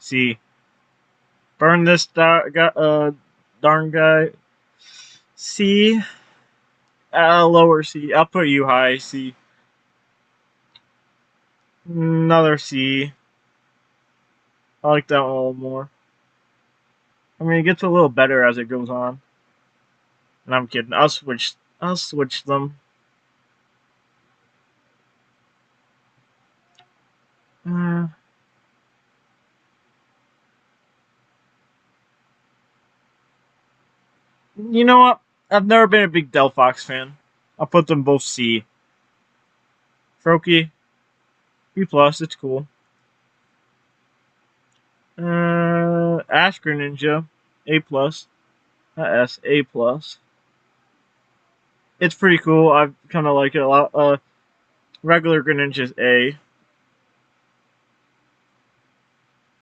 C. Burn this darn guy. C. Lower C. I'll put you high. C. Another C. I like that one a little more. I mean, it gets a little better as it goes on. And I'm kidding. I'll switch them. Uh, you know what? I've never been a big Delphox fan. I'll put them both C. Froakie, B plus. It's cool. Ash Greninja, A plus. S, A plus. It's pretty cool. I kind of like it a lot. Regular Greninja's A.